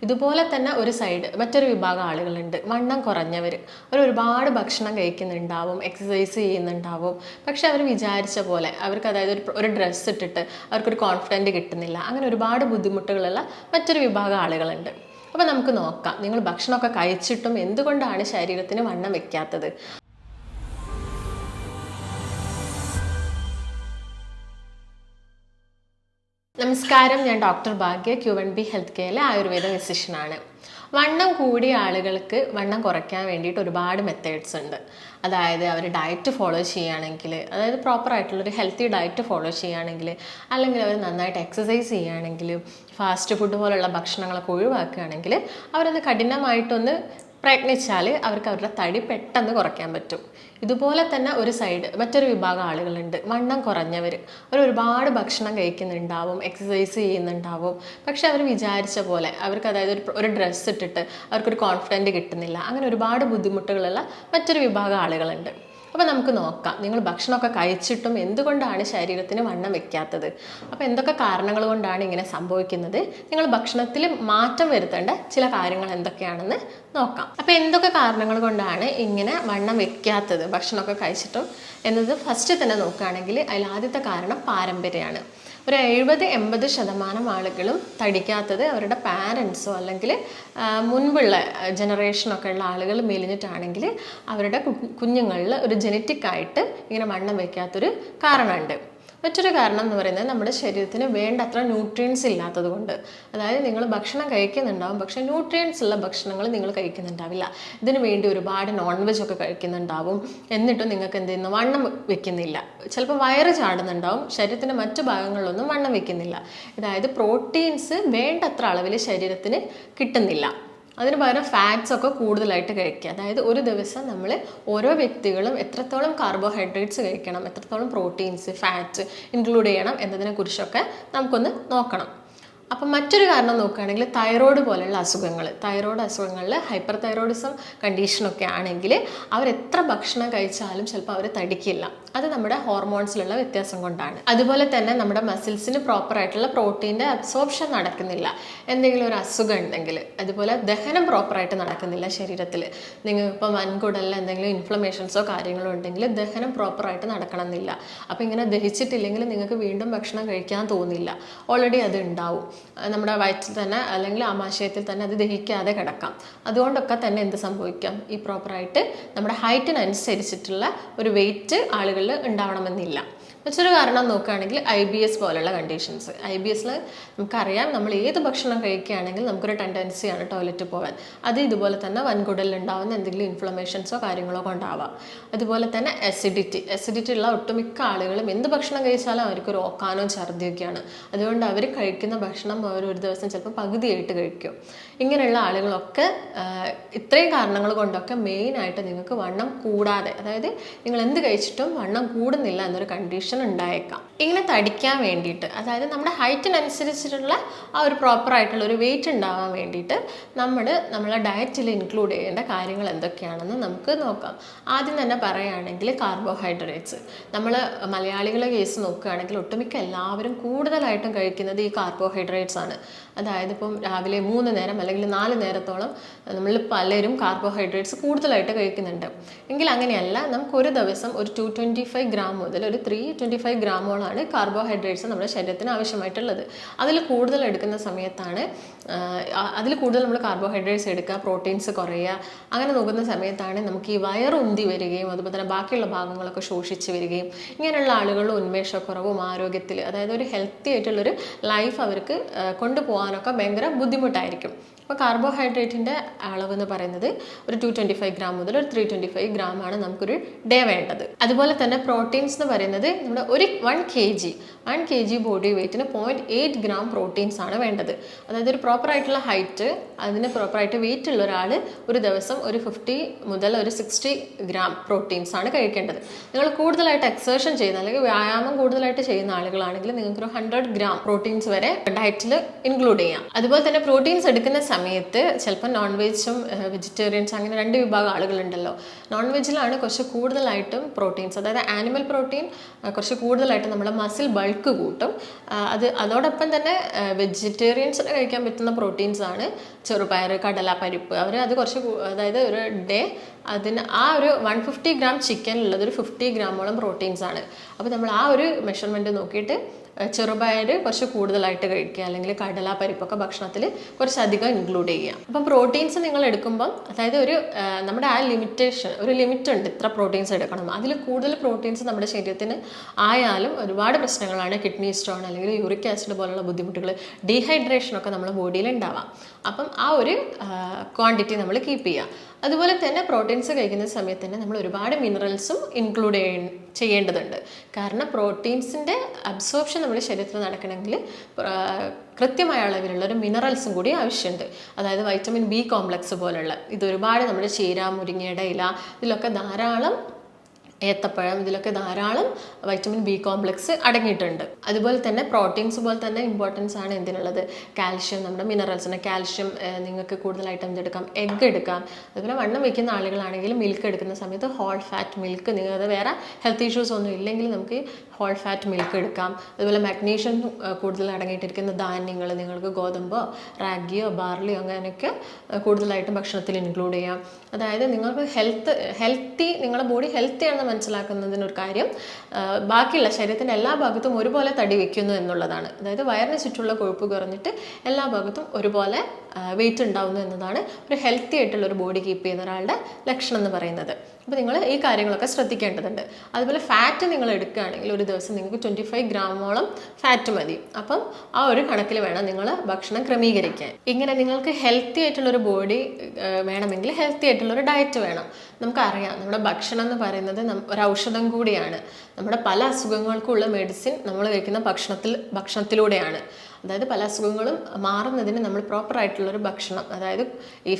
ഇതുപോലെ തന്നെ ഒരു സൈഡ് മറ്റൊരു വിഭാഗം ആളുകളുണ്ട്, വണ്ണം കുറഞ്ഞവർ. അവർ ഒരുപാട് ഭക്ഷണം കഴിക്കുന്നുണ്ടാവും, എക്സസൈസ് ചെയ്യുന്നുണ്ടാവും, പക്ഷെ അവർ വിചാരിച്ച പോലെ അവർക്ക്, അതായത് ഒരു ഡ്രസ്സ് ഇട്ടിട്ട് അവർക്കൊരു കോൺഫിഡൻറ്റ് കിട്ടുന്നില്ല. അങ്ങനെ ഒരുപാട് ബുദ്ധിമുട്ടുകളുള്ള മറ്റൊരു വിഭാഗം ആളുകളുണ്ട്. അപ്പോൾ നമുക്ക് നോക്കാം, നിങ്ങൾ ഭക്ഷണമൊക്കെ കഴിച്ചിട്ടും എന്തുകൊണ്ടാണ് ശരീരത്തിന് വണ്ണം വെക്കാത്തത്. നമസ്കാരം, ഞാൻ ഡോക്ടർ ഭാഗ്യ, Q1B ഹെൽത്ത് കെയറിലെ ആയുർവേദ ഫിസിഷ്യനാണ്. വണ്ണം കൂടിയ ആളുകൾക്ക് വണ്ണം കുറയ്ക്കാൻ വേണ്ടിയിട്ട് ഒരുപാട് മെത്തേഡ്സ് ഉണ്ട്. അതായത് അവർ ഡയറ്റ് ഫോളോ ചെയ്യുകയാണെങ്കിൽ, അതായത് പ്രോപ്പറായിട്ടുള്ളൊരു ഹെൽത്തി ഡയറ്റ് ഫോളോ ചെയ്യുകയാണെങ്കിൽ, അല്ലെങ്കിൽ അവർ നന്നായിട്ട് എക്സസൈസ് ചെയ്യുകയാണെങ്കിൽ, ഫാസ്റ്റ് ഫുഡ് പോലുള്ള ഭക്ഷണങ്ങളൊക്കെ ഒഴിവാക്കുകയാണെങ്കിൽ, അവരത് കഠിനമായിട്ടൊന്ന് പ്രയത്നിച്ചാൽ അവർക്ക് അവരുടെ തടി പെട്ടെന്ന് കുറയ്ക്കാൻ പറ്റും. ഇതുപോലെ തന്നെ ഒരു സൈഡ് മറ്റൊരു വിഭാഗം ആളുകളുണ്ട്, വണ്ണം കുറഞ്ഞവർ. അവർ ഒരുപാട് ഭക്ഷണം കഴിക്കുന്നുണ്ടാവും, എക്സസൈസ് ചെയ്യുന്നുണ്ടാവും, പക്ഷെ അവർ വിചാരിച്ച പോലെ അവർക്ക്, അതായത് ഒരു ഡ്രസ്സ് ഇട്ടിട്ട് അവർക്കൊരു കോൺഫിഡൻറ്റ് കിട്ടുന്നില്ല. അങ്ങനെ ഒരുപാട് ബുദ്ധിമുട്ടുകളുള്ള മറ്റൊരു വിഭാഗം ആളുകളുണ്ട്. അപ്പോൾ നമുക്ക് നോക്കാം, നിങ്ങൾ ഭക്ഷണമൊക്കെ കഴിച്ചിട്ടും എന്തുകൊണ്ടാണ് ശരീരത്തിന് വണ്ണം വെക്കാത്തത്. അപ്പോൾ എന്തൊക്കെ കാരണങ്ങൾ കൊണ്ടാണ് ഇങ്ങനെ സംഭവിക്കുന്നത്, നിങ്ങൾ ഭക്ഷണത്തിൽ മാറ്റം വരുത്തേണ്ട ചില കാര്യങ്ങൾ എന്തൊക്കെയാണെന്ന് നോക്കാം. അപ്പോൾ എന്തൊക്കെ കാരണങ്ങൾ കൊണ്ടാണ് ഇങ്ങനെ വണ്ണം വെക്കാത്തത് ഭക്ഷണമൊക്കെ കഴിച്ചിട്ടും എന്നത് ഫസ്റ്റ് തന്നെ നോക്കുകയാണെങ്കിൽ, അതിൽ ആദ്യത്തെ കാരണം പാരമ്പര്യമാണ്. ഒരു 70-80% ആളുകളും തടിക്കാത്തത് അവരുടെ പാരൻസോ അല്ലെങ്കിൽ മുൻപുള്ള ജനറേഷനൊക്കെ ഉള്ള ആളുകൾ മെലിഞ്ഞിട്ടാണെങ്കിൽ അവരുടെ കുഞ്ഞുങ്ങളിൽ ഒരു ജനറ്റിക്കായിട്ട് ഇങ്ങനെ വണ്ണം വയ്ക്കാത്തൊരു കാരണമുണ്ട്. മറ്റൊരു കാരണം എന്ന് പറയുന്നത് നമ്മുടെ ശരീരത്തിന് വേണ്ടത്ര ന്യൂട്രിയൻസ് ഇല്ലാത്തത് കൊണ്ട്. അതായത് നിങ്ങൾ ഭക്ഷണം കഴിക്കുന്നുണ്ടാവും, പക്ഷേ ന്യൂട്രിയൻസ് ഉള്ള ഭക്ഷണങ്ങൾ നിങ്ങൾ കഴിക്കുന്നുണ്ടാവില്ല. ഇതിനു വേണ്ടി ഒരുപാട് നോൺ വെജ് ഒക്കെ കഴിക്കുന്നുണ്ടാവും, എന്നിട്ടും നിങ്ങൾക്ക് എന്ത് ചെയ്യുന്നു, വണ്ണം വെക്കുന്നില്ല. ചിലപ്പോൾ വയറ് ചാടുന്നുണ്ടാവും, ശരീരത്തിൻ്റെ മറ്റു ഭാഗങ്ങളിലൊന്നും വണ്ണം വെക്കുന്നില്ല. അതായത് പ്രോട്ടീൻസ് വേണ്ടത്ര അളവിൽ ശരീരത്തിന് കിട്ടുന്നില്ല. അതിന് പകരം ഫാറ്റ്സ് ഒക്കെ കൂടുതലായിട്ട് കഴിക്കുക. അതായത് ഒരു ദിവസം നമ്മൾ ഓരോ വ്യക്തികളും എത്രത്തോളം കാർബോഹൈഡ്രേറ്റ്സ് കഴിക്കണം, എത്രത്തോളം പ്രോട്ടീൻസ്, ഫാറ്റ്സ് ഇൻക്ലൂഡ് ചെയ്യണം എന്നതിനെക്കുറിച്ചൊക്കെ നമുക്കൊന്ന് നോക്കണം. അപ്പം മറ്റൊരു കാരണം നോക്കുകയാണെങ്കിൽ തൈറോയ്ഡ് പോലെയുള്ള അസുഖങ്ങൾ. തൈറോയ്ഡ് അസുഖങ്ങളിൽ ഹൈപ്പർ തൈറോയിഡിസം കണ്ടീഷനൊക്കെ ആണെങ്കിൽ അവർ എത്ര ഭക്ഷണം കഴിച്ചാലും ചിലപ്പോൾ അവർ തടിക്കില്ല. അത് നമ്മുടെ ഹോർമോൺസിലുള്ള വ്യത്യാസം കൊണ്ടാണ്. അതുപോലെ തന്നെ നമ്മുടെ മസിൽസിന് പ്രോപ്പറായിട്ടുള്ള പ്രോട്ടീൻ്റെ അബ്സോർപ്ഷൻ നടക്കുന്നില്ല. എന്തെങ്കിലും ഒരു അസുഖം ഉണ്ടെങ്കിൽ, അതുപോലെ ദഹനം പ്രോപ്പറായിട്ട് നടക്കുന്നില്ല ശരീരത്തിൽ. നിങ്ങൾക്കിപ്പോൾ വൻകുടലിൽ എന്തെങ്കിലും ഇൻഫ്ലമേഷൻസോ കാര്യങ്ങളോ ഉണ്ടെങ്കിൽ ദഹനം പ്രോപ്പറായിട്ട് നടക്കണമെന്നില്ല. അപ്പോൾ ഇങ്ങനെ ദഹിച്ചിട്ടില്ലെങ്കിൽ നിങ്ങൾക്ക് വീണ്ടും ഭക്ഷണം കഴിക്കാൻ തോന്നില്ല. ഓൾറെഡി അത് ഉണ്ടാവും നമ്മുടെ വയറ്റിൽ തന്നെ, അല്ലെങ്കിൽ ആമാശയത്തിൽ തന്നെ അത് ദഹിക്കാതെ കിടക്കാം. അതുകൊണ്ടൊക്കെ തന്നെ എന്ത് സംഭവിക്കാം, ഈ പ്രോപ്പറായിട്ട് നമ്മുടെ ഹൈറ്റിനനുസരിച്ചിട്ടുള്ള ഒരു വെയിറ്റ് ആളുകളിൽ ഉണ്ടാവണമെന്നില്ല. മറ്റൊരു കാരണം നോക്കുകയാണെങ്കിൽ IBS പോലുള്ള കണ്ടീഷൻസ്. IBSൽ നമുക്കറിയാം, നമ്മൾ ഏത് ഭക്ഷണം കഴിക്കുകയാണെങ്കിൽ നമുക്കൊരു ടെൻഡൻസിയാണ് ടോയ്ലറ്റിൽ പോകാൻ. അത് ഇതുപോലെ തന്നെ വൻകുടലിൽ ഉണ്ടാകുന്ന എന്തെങ്കിലും ഇൻഫ്ലമേഷൻസോ കാര്യങ്ങളോ കൊണ്ടാവാം. അതുപോലെ തന്നെ അസിഡിറ്റി ഉള്ള ഒട്ടുമിക്ക ആളുകളും എന്ത് ഭക്ഷണം കഴിച്ചാലും അവർക്കൊരു ഓക്കാനോ ഛർദിയൊക്കെയാണ്. അതുകൊണ്ട് അവർ കഴിക്കുന്ന ഭക്ഷണം അവർ ഒരു ദിവസം ചിലപ്പോൾ പകുതിയായിട്ട് കഴിക്കും. ഇങ്ങനെയുള്ള ആളുകളൊക്കെ ഇത്രയും കാരണങ്ങൾ കൊണ്ടൊക്കെ മെയിനായിട്ട് നിങ്ങൾക്ക് വണ്ണം കൂടാതെ, അതായത് നിങ്ങൾ എന്ത് കഴിച്ചിട്ടും വണ്ണം കൂടുന്നില്ല എന്നൊരു കണ്ടീഷൻ ഉണ്ടായേക്കാം. ഇങ്ങനെ തടിക്കാൻ വേണ്ടിയിട്ട്, അതായത് നമ്മുടെ ഹൈറ്റിനനുസരിച്ചിട്ടുള്ള ആ ഒരു പ്രോപ്പറായിട്ടുള്ള ഒരു വെയിറ്റ് ഉണ്ടാവാൻ വേണ്ടിയിട്ട് നമ്മളെ ഡയറ്റിൽ ഇൻക്ലൂഡ് ചെയ്യേണ്ട കാര്യങ്ങൾ എന്തൊക്കെയാണെന്ന് നമുക്ക് നോക്കാം. ആദ്യം തന്നെ പറയുകയാണെങ്കിൽ കാർബോഹൈഡ്രേറ്റ്സ്. നമ്മൾ മലയാളികളെ കേസ് നോക്കുകയാണെങ്കിൽ ഒട്ടുമിക്ക എല്ലാവരും കൂടുതലായിട്ടും കഴിക്കുന്നത് ഈ കാർബോഹൈഡ്രേറ്റ്സ് ആണ്. അതായത് ഇപ്പം രാവിലെ 3 നേരം അല്ലെങ്കിൽ 4 നേരത്തോളം നമ്മൾ പലരും കാർബോഹൈഡ്രേറ്റ്സ് കൂടുതലായിട്ട് കഴിക്കുന്നുണ്ട്. എങ്കിൽ അങ്ങനെയല്ല, നമുക്കൊരു ദിവസം ഒരു 225 ഗ്രാം മുതൽ ഒരു 325 ഗ്രാമോളാണ് കാർബോഹൈഡ്രേറ്റ്സ് നമ്മുടെ ശരീരത്തിന് ആവശ്യമായിട്ടുള്ളത്. അതിൽ കൂടുതൽ എടുക്കുന്ന സമയത്താണ്, അതിൽ കൂടുതൽ നമ്മൾ കാർബോഹൈഡ്രേറ്റ്സ് എടുക്കുക, പ്രോട്ടീൻസ് കുറയുക, അങ്ങനെ നോക്കുന്ന സമയത്താണ് നമുക്ക് ഈ വയറുന്തി വരികയും അതുപോലെ തന്നെ ബാക്കിയുള്ള ഭാഗങ്ങളൊക്കെ ശോഷിച്ച് വരികയും, ഇങ്ങനെയുള്ള ആളുകളിൽ ഉന്മേഷക്കുറവും ആരോഗ്യത്തിൽ, അതായത് ഒരു ഹെൽത്തി ആയിട്ടുള്ളൊരു ലൈഫ് അവർക്ക് കൊണ്ടുപോകാനൊക്കെ ഭയങ്കര ബുദ്ധിമുട്ടായിരിക്കും. അപ്പോൾ കാർബോഹൈഡ്രേറ്റിൻ്റെ അളവ് എന്ന് പറയുന്നത് ഒരു 225 ഗ്രാം മുതൽ ഒരു 325 ഗ്രാം ആണ് നമുക്കൊരു ഡേ വേണ്ടത്. അതുപോലെ തന്നെ പ്രോട്ടീൻസ് എന്ന് പറയുന്നത് നമ്മുടെ 1 kg ബോഡി വെയ്റ്റിന് 0.8 ഗ്രാം പ്രോട്ടീൻസ് ആണ് വേണ്ടത്. അതായത് ഒരു പ്രോപ്പറായിട്ടുള്ള ഹൈറ്റ്, അതിന് പ്രോപ്പറായിട്ട് വെയിറ്റ് ഉള്ള ഒരാൾ ഒരു ദിവസം ഒരു 50 മുതൽ ഒരു 60 ഗ്രാം പ്രോട്ടീൻസ് ആണ് കഴിക്കേണ്ടത്. നിങ്ങൾ കൂടുതലായിട്ട് എക്സേർഷൻ ചെയ്യുന്ന അല്ലെങ്കിൽ വ്യായാമം കൂടുതലായിട്ട് ചെയ്യുന്ന ആളുകളാണെങ്കിൽ നിങ്ങൾക്കൊരു 100 ഗ്രാം പ്രോട്ടീൻസ് വരെ ഡയറ്റിൽ ഇൻക്ലൂഡ് ഇൻക്ലൂഡ് ചെയ്യാം. അതുപോലെ തന്നെ പ്രോട്ടീൻസ് എടുക്കുന്ന സമയത്ത് ചിലപ്പോൾ നോൺ വെജും വെജിറ്റേറിയൻസ് അങ്ങനെ 2 വിഭാഗം ആളുകളുണ്ടല്ലോ. നോൺ വെജിലാണ് കുറച്ച് കൂടുതലായിട്ടും പ്രോട്ടീൻസ്, അതായത് ആനിമൽ പ്രോട്ടീൻ കുറച്ച് കൂടുതലായിട്ട് നമ്മുടെ മസിൽ ബൾക്ക് കൂട്ടും. അതോടൊപ്പം തന്നെ വെജിറ്റേറിയൻസിന് കഴിക്കാൻ പറ്റുന്ന പ്രോട്ടീൻസ് ആണ് ചെറുപയർ, കടല, പരിപ്പ്. അവർ അത് കുറച്ച് അതായത് ഒരു ഡേ അതിന് ആ ഒരു 150 ഗ്രാം ചിക്കനിലുള്ളത് ഒരു 50 ഗ്രാമോളം പ്രോട്ടീൻസ് ആണ്. അപ്പോൾ നമ്മൾ ആ ഒരു മെഷർമെൻറ്റ് നോക്കിയിട്ട് ചെറുപയർ കുറച്ച് കൂടുതലായിട്ട് കഴിക്കുക, അല്ലെങ്കിൽ കടല, പരിപ്പൊക്കെ ഭക്ഷണത്തിൽ കുറച്ചധികം ഇൻക്ലൂഡ് ചെയ്യുക. അപ്പം പ്രോട്ടീൻസ് നിങ്ങൾ എടുക്കുമ്പം അതായത് നമ്മുടെ ആ ലിമിറ്റേഷൻ, ഒരു ലിമിറ്റ് ഉണ്ട്, ഇത്ര പ്രോട്ടീൻസ് എടുക്കണം. അതിൽ കൂടുതൽ പ്രോട്ടീൻസ് നമ്മുടെ ശരീരത്തിന് ആയാലും ഒരുപാട് പ്രശ്നങ്ങളാണ്. കിഡ്നി സ്റ്റോൺ അല്ലെങ്കിൽ യൂറിക് ആസിഡ് പോലുള്ള ബുദ്ധിമുട്ടുകൾ, ഡീഹൈഡ്രേഷനൊക്കെ നമ്മുടെ ബോഡിയിൽ ഉണ്ടാവാം. അപ്പം ആ ഒരു ക്വാണ്ടിറ്റി നമ്മൾ കീപ്പ് ചെയ്യുക. അതുപോലെ തന്നെ പ്രോട്ടീൻസ് കഴിക്കുന്ന സമയത്ത് തന്നെ നമ്മൾ ഒരുപാട് മിനറൽസും ഇൻക്ലൂഡ് ചെയ്യേണ്ടതുണ്ട്. കാരണം പ്രോട്ടീൻസിൻ്റെ അബ്സോർപ്ഷൻ നമ്മുടെ ശരീരത്തിൽ നടക്കണമെങ്കിൽ കൃത്യമായ അളവിലുള്ള ഒരു മിനറൽസും കൂടി ആവശ്യമുണ്ട്. അതായത് വൈറ്റമിൻ ബി കോംപ്ലക്സ് പോലുള്ള ഇതൊരുപാട് നമ്മുടെ ചീര, മുരിങ്ങയുടെ ഇല, ഇതിലൊക്കെ ധാരാളം, ഏത്തപ്പഴം, ഇതിലൊക്കെ ധാരാളം വൈറ്റമിൻ ബി കോംപ്ലക്സ് അടങ്ങിയിട്ടുണ്ട്. അതുപോലെ തന്നെ പ്രോട്ടീൻസ് പോലെ തന്നെ ഇമ്പോർട്ടൻസ് ആണ് എന്തിനുള്ളത്, കാൽഷ്യം, നമ്മുടെ മിനറൽസിന്. കാൽഷ്യം നിങ്ങൾക്ക് കൂടുതലായിട്ട് എന്തെടുക്കാം, എഗ്ഗ് എടുക്കാം. അതുപോലെ വണ്ണം വയ്ക്കുന്ന ആളുകളാണെങ്കിൽ മിൽക്ക് എടുക്കുന്ന സമയത്ത് ഹോൾ ഫാറ്റ് മിൽക്ക്, നിങ്ങൾക്ക് വേറെ ഹെൽത്ത് ഇഷ്യൂസ് ഒന്നും ഇല്ലെങ്കിൽ നമുക്ക് ഹോൾ ഫാറ്റ് മിൽക്ക് എടുക്കാം. അതുപോലെ മാഗ്നീഷ്യം കൂടുതൽ അടങ്ങിയിട്ടിരിക്കുന്ന ധാന്യങ്ങൾ, നിങ്ങൾക്ക് ഗോതമ്പോ, റാഗിയോ, ബാർലിയോ അങ്ങനെയൊക്കെ കൂടുതലായിട്ടും ഭക്ഷണത്തിൽ ഇൻക്ലൂഡ് ചെയ്യാം. അതായത് നിങ്ങൾക്ക് ഹെൽത്തി, നിങ്ങളുടെ ബോഡി ഹെൽത്തിയാണെന്ന് മനസ്സിലാക്കുന്നതിനൊരു കാര്യം ബാക്കിയുള്ള ശരീരത്തിൻ്റെ എല്ലാ ഭാഗത്തും ഒരുപോലെ തടി വയ്ക്കുന്നു എന്നുള്ളതാണ്. അതായത് വയറിന് ചുറ്റുള്ള കൊഴുപ്പ് കുറഞ്ഞിട്ട് എല്ലാ ഭാഗത്തും ഒരുപോലെ വെയിറ്റ് ഉണ്ടാവുന്നു എന്നതാണ് ഒരു ഹെൽത്തി ആയിട്ടുള്ള ഒരു ബോഡി കീപ്പ് ചെയ്യുന്ന ഒരാളുടെ ലക്ഷണം എന്ന് പറയുന്നത്. അപ്പോൾ നിങ്ങൾ ഈ കാര്യങ്ങളൊക്കെ ശ്രദ്ധിക്കേണ്ടതുണ്ട്. അതുപോലെ ഫാറ്റ് നിങ്ങൾ എടുക്കുകയാണെങ്കിൽ ഒരു ദിവസം നിങ്ങൾക്ക് 25 ഗ്രാമോളം ഫാറ്റ് മതി. അപ്പം ആ ഒരു കണക്കിൽ വേണം നിങ്ങൾ ഭക്ഷണം ക്രമീകരിക്കാൻ. ഇങ്ങനെ നിങ്ങൾക്ക് ഹെൽത്തി ആയിട്ടുള്ളൊരു ബോഡി വേണമെങ്കിൽ ഹെൽത്തി ആയിട്ടുള്ളൊരു ഡയറ്റ് വേണം. നമുക്കറിയാം നമ്മുടെ ഭക്ഷണം എന്ന് പറയുന്നത് ഒരു ഔഷധം കൂടിയാണ്. നമ്മുടെ പല അസുഖങ്ങൾക്കുള്ള മെഡിസിൻ നമ്മൾ കഴിക്കുന്ന ഭക്ഷണത്തിലൂടെയാണ്. അതായത് പല അസുഖങ്ങളും മാറുന്നതിന് നമ്മൾ പ്രോപ്പറായിട്ടുള്ളൊരു ഭക്ഷണം, അതായത് ഈ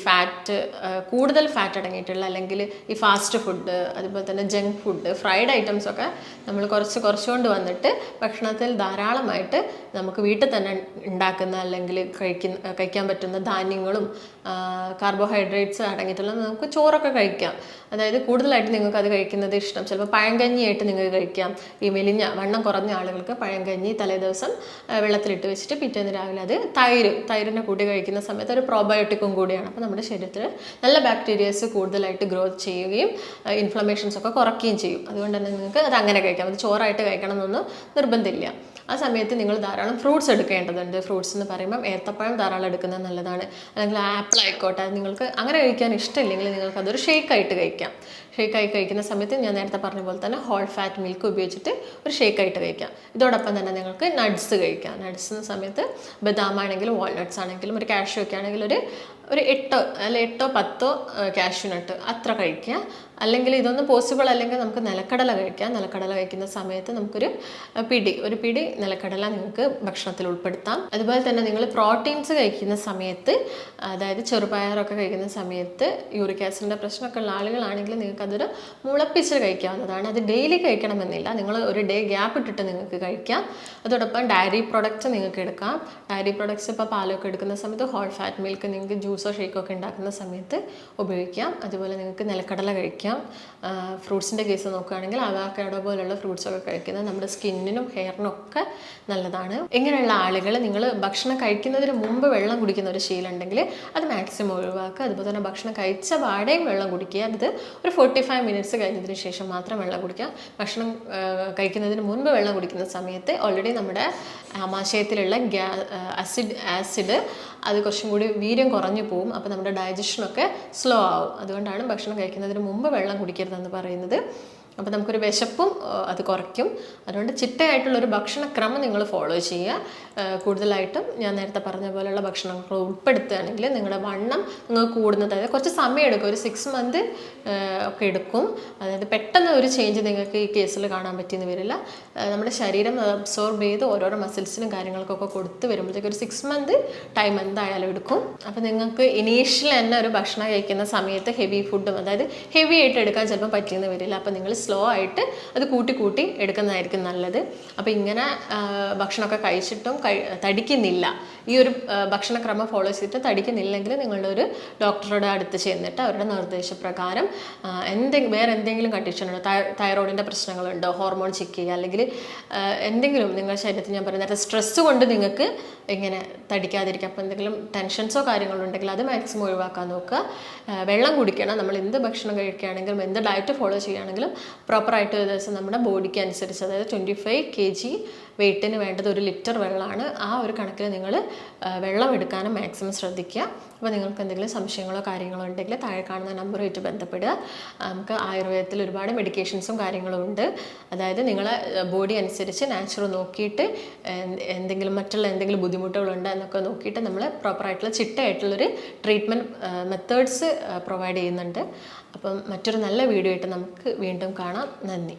കൂടുതൽ ഫാറ്റ് അടങ്ങിയിട്ടുള്ള അല്ലെങ്കിൽ ഈ ഫാസ്റ്റ് ഫുഡ്, അതുപോലെ തന്നെ ജങ്ക് ഫുഡ്, ഫ്രൈഡ് ഐറ്റംസൊക്കെ നമ്മൾ കുറച്ചുകൊണ്ട് വന്നിട്ട് ഭക്ഷണത്തിൽ ധാരാളമായിട്ട് നമുക്ക് വീട്ടിൽ തന്നെ ഉണ്ടാക്കുന്ന അല്ലെങ്കിൽ കഴിക്കാൻ പറ്റുന്ന ധാന്യങ്ങളും കാർബോഹൈഡ്രേറ്റ്സ് അടങ്ങിയിട്ടുള്ള നമുക്ക് ചോറൊക്കെ കഴിക്കാം. അതായത് കൂടുതലായിട്ട് നിങ്ങൾക്ക് അത് കഴിക്കുന്നത് ഇഷ്ടം, ചിലപ്പോൾ പഴങ്കഞ്ഞിയായിട്ട് നിങ്ങൾക്ക് കഴിക്കാം. ഈ വണ്ണം കുറഞ്ഞ ആളുകൾക്ക് പഴങ്കഞ്ഞി തലേദിവസം വെള്ളത്തിലിട്ട് വെച്ചിട്ട് പിറ്റേന്ന് രാവിലെ അത് തൈരിൻ്റെ കൂട്ടി കഴിക്കുന്ന സമയത്ത് ഒരു പ്രോബയോട്ടിക്കും കൂടിയാണ്. അപ്പോൾ നമ്മുടെ ശരീരത്തിൽ നല്ല ബാക്ടീരിയസ് കൂടുതലായിട്ട് ഗ്രോത്ത് ചെയ്യുകയും ഇൻഫ്ലമേഷൻസ് ഒക്കെ കുറയ്ക്കുകയും ചെയ്യും. അതുകൊണ്ട് തന്നെ നിങ്ങൾക്ക് അത് അങ്ങനെ കഴിക്കാം. അത് ചോറായിട്ട് കഴിക്കണം എന്നൊന്നും നിർബന്ധമില്ല. ആ സമയത്ത് നിങ്ങൾ ധാരാളം ഫ്രൂട്ട്സ് എടുക്കേണ്ടതുണ്ട്. ഫ്രൂട്ട്സ് എന്ന് പറയുമ്പം ഏത്തപ്പഴം ധാരാളം എടുക്കുന്നത് നല്ലതാണ്. അല്ലെങ്കിൽ ആപ്പിൾ ആയിക്കോട്ടെ, നിങ്ങൾക്ക് അങ്ങനെ കഴിക്കാൻ ഇഷ്ടമില്ലെങ്കിൽ നിങ്ങൾക്ക് അതൊരു ഷേക്കായിട്ട് കഴിക്കാം. ഷേക്കായി കഴിക്കുന്ന സമയത്ത് ഞാൻ നേരത്തെ പറഞ്ഞ പോലെ തന്നെ ഹോൾ ഫാറ്റ് മിൽക്ക് ഉപയോഗിച്ചിട്ട് ഒരു ഷേക്കായിട്ട് കഴിക്കാം. ഇതോടൊപ്പം തന്നെ നിങ്ങൾക്ക് നട്ട്സ് കഴിക്കാം. നട്ട്സ് എന്ന സമയത്ത് ബദാം ആണെങ്കിലും വാൾനട്ട്സ് ആണെങ്കിലും ഒരു കാഷ്യൂ ഒക്കെ ആണെങ്കിൽ ഒരു 8 10 കാഷ്യൂ നട്ട് അത്ര കഴിക്കുക. അല്ലെങ്കിൽ ഇതൊന്നും പോസിബിൾ അല്ലെങ്കിൽ നമുക്ക് നിലക്കടല കഴിക്കാം. നിലക്കടല കഴിക്കുന്ന സമയത്ത് നമുക്കൊരു പിടി നിലക്കടല നിങ്ങൾക്ക് ഭക്ഷണത്തിൽ ഉൾപ്പെടുത്താം. അതുപോലെ തന്നെ നിങ്ങൾ പ്രോട്ടീൻസ് കഴിക്കുന്ന സമയത്ത്, അതായത് ചെറുപയറൊക്കെ കഴിക്കുന്ന സമയത്ത് യൂറിക് ആസിഡിൻ്റെ പ്രശ്നമൊക്കെ ഉള്ള ആളുകളാണെങ്കിൽ നിങ്ങൾക്ക് അതൊരു മുളപ്പിച്ച് കഴിക്കാവുന്നതാണ്. അത് ഡെയിലി കഴിക്കണമെന്നില്ല, നിങ്ങൾ ഒരു ഡേ ഗ്യാപ്പ് ഇട്ടിട്ട് നിങ്ങൾക്ക് കഴിക്കാം. അതോടൊപ്പം ഡയറി പ്രൊഡക്ട്സ് നിങ്ങൾക്ക് എടുക്കാം. ഡയറി പ്രൊഡക്ട്സ് ഇപ്പോൾ പാലൊക്കെ എടുക്കുന്ന സമയത്ത് ഹോൾ ഫാറ്റ് മിൽക്ക് നിങ്ങൾക്ക് ജ്യൂസോ ഷേക്കോ ഒക്കെ ഉണ്ടാക്കുന്ന സമയത്ത് ഉപയോഗിക്കാം. അതുപോലെ നിങ്ങൾക്ക് നിലക്കടല കഴിക്കാം. ഫ്രൂട്ട്സിൻ്റെ കേസ് നോക്കുകയാണെങ്കിൽ അവക്കാഡോ പോലുള്ള ഫ്രൂട്ട്സൊക്കെ കഴിക്കുന്നത് നമ്മുടെ സ്കിന്നിനും ഹെയറിനും ഒക്കെ നല്ലതാണ്. ഇങ്ങനെയുള്ള ആളുകൾ നിങ്ങൾ ഭക്ഷണം കഴിക്കുന്നതിന് മുമ്പ് വെള്ളം കുടിക്കുന്ന ഒരു ശീലം ഉണ്ടെങ്കിൽ അത് മാക്സിമം ഒഴിവാക്കുക. അതുപോലെ തന്നെ ഭക്ഷണം കഴിച്ച പാടെയും വെള്ളം കുടിക്കുക. അത് ഒരു 45 മിനിറ്റ്സ് കഴിഞ്ഞതിന് ശേഷം മാത്രം വെള്ളം കുടിക്കുക. ഭക്ഷണം കഴിക്കുന്നതിന് മുൻപ് വെള്ളം കുടിക്കുന്ന സമയത്ത് ഓൾറെഡി നമ്മുടെ ആമാശയത്തിലുള്ള ആസിഡ് അത് കുറച്ചും കൂടി വീര്യം കുറഞ്ഞു പോകും. അപ്പോൾ നമ്മുടെ ഡൈജഷനൊക്കെ സ്ലോ ആവും. അതുകൊണ്ടാണ് ഭക്ഷണം കഴിക്കുന്നതിന് മുമ്പ് വെള്ളം കുടിക്കരുതെന്ന് പറയുന്നത്. അപ്പോൾ നമുക്കൊരു വിശപ്പും അത് കുറയ്ക്കും. അതുകൊണ്ട് ചിട്ടയായിട്ടുള്ളൊരു ഭക്ഷണക്രമം നിങ്ങൾ ഫോളോ ചെയ്യുക. കൂടുതലായിട്ടും ഞാൻ നേരത്തെ പറഞ്ഞ പോലെയുള്ള ഭക്ഷണങ്ങൾ ഉൾപ്പെടുത്തുകയാണെങ്കിൽ നിങ്ങളുടെ വണ്ണം നിങ്ങൾക്ക് കൂടുന്നത്, അതായത് കുറച്ച് സമയം എടുക്കും, ഒരു 6 മന്ത് ഒക്കെ എടുക്കും. അതായത് പെട്ടെന്ന് ഒരു ചേഞ്ച് നിങ്ങൾക്ക് ഈ കേസിൽ കാണാൻ പറ്റിയെന്ന് വരില്ല. നമ്മുടെ ശരീരം അബ്സോർബ് ചെയ്ത് ഓരോരോ മസിൽസിനും കാര്യങ്ങൾക്കൊക്കെ കൊടുത്ത് വരുമ്പോഴത്തേക്ക് ഒരു 6 മന്ത് ടൈം എന്തായാലും എടുക്കും. അപ്പോൾ നിങ്ങൾക്ക് ഇനീഷ്യൽ തന്നെ ഒരു ഭക്ഷണം കഴിക്കുന്ന സമയത്ത് ഹെവി ഫുഡും, അതായത് ഹെവി ആയിട്ട് എടുക്കാൻ ചിലപ്പോൾ പറ്റിയെന്ന് വരില്ല. അപ്പോൾ നിങ്ങൾ സ്ലോ ആയിട്ട് അത് കൂട്ടി എടുക്കുന്നതായിരിക്കും നല്ലത്. അപ്പോൾ ഇങ്ങനെ ഭക്ഷണമൊക്കെ കഴിച്ചിട്ടും തടിക്കുന്നില്ല, ഈ ഒരു ഭക്ഷണക്രമം ഫോളോ ചെയ്തിട്ട് തടിക്കുന്നില്ലെങ്കിൽ നിങ്ങളുടെ ഒരു ഡോക്ടറുടെ അടുത്ത് ചെന്നിട്ട് അവരുടെ നിർദ്ദേശപ്രകാരം വേറെ എന്തെങ്കിലും കണ്ടീഷൻ ഉണ്ടോ, തൈറോയിഡിൻ്റെ പ്രശ്നങ്ങളുണ്ടോ, ഹോർമോൺ ചെക്ക് ചെയ്യുക, അല്ലെങ്കിൽ എന്തെങ്കിലും നിങ്ങളുടെ ശരീരത്തിൽ ഞാൻ പറയുന്നത് സ്ട്രെസ്സ് കൊണ്ട് നിങ്ങൾക്ക് ഇങ്ങനെ തടിക്കാതിരിക്കുക, അപ്പോൾ എന്തെങ്കിലും ടെൻഷൻസോ കാര്യങ്ങളോ ഉണ്ടെങ്കിൽ അത് മാക്സിമം ഒഴിവാക്കാൻ നോക്കുക. വെള്ളം കുടിക്കണം. നമ്മൾ എന്ത് ഭക്ഷണം കഴിക്കുകയാണെങ്കിലും എന്ത് ഡയറ്റ് ഫോളോ ചെയ്യുകയാണെങ്കിലും പ്രോപ്പറായിട്ട് ഒരു ദിവസം നമ്മുടെ ബോഡിക്ക് അനുസരിച്ച്, അതായത് 25 kg വെയിറ്റിന് വേണ്ടത് 1 ലിറ്റർ വെള്ളമാണ്. ആ ഒരു കണക്കിൽ നിങ്ങൾ വെള്ളം എടുക്കാനും മാക്സിമം ശ്രദ്ധിക്കുക. അപ്പോൾ നിങ്ങൾക്ക് എന്തെങ്കിലും സംശയങ്ങളോ കാര്യങ്ങളോ ഉണ്ടെങ്കിൽ താഴെ കാണുന്ന നമ്പറുമായിട്ട് ബന്ധപ്പെടുക. നമുക്ക് ആയുർവേദത്തിൽ ഒരുപാട് മെഡിക്കേഷൻസും കാര്യങ്ങളും ഉണ്ട്. അതായത് നിങ്ങളെ ബോഡി അനുസരിച്ച് നാച്ചുറൽ നോക്കിയിട്ട് മറ്റുള്ള എന്തെങ്കിലും ബുദ്ധിമുട്ടുകളുണ്ടോ എന്നൊക്കെ നോക്കിയിട്ട് നമ്മൾ പ്രോപ്പറായിട്ടുള്ള ചിട്ടയായിട്ടുള്ളൊരു ട്രീറ്റ്മെൻറ്റ് മെത്തേഡ്സ് പ്രൊവൈഡ് ചെയ്യുന്നുണ്ട്. അപ്പം മറ്റൊരു നല്ല വീഡിയോ ആയിട്ട് നമുക്ക് വീണ്ടും കാണാം. നന്ദി.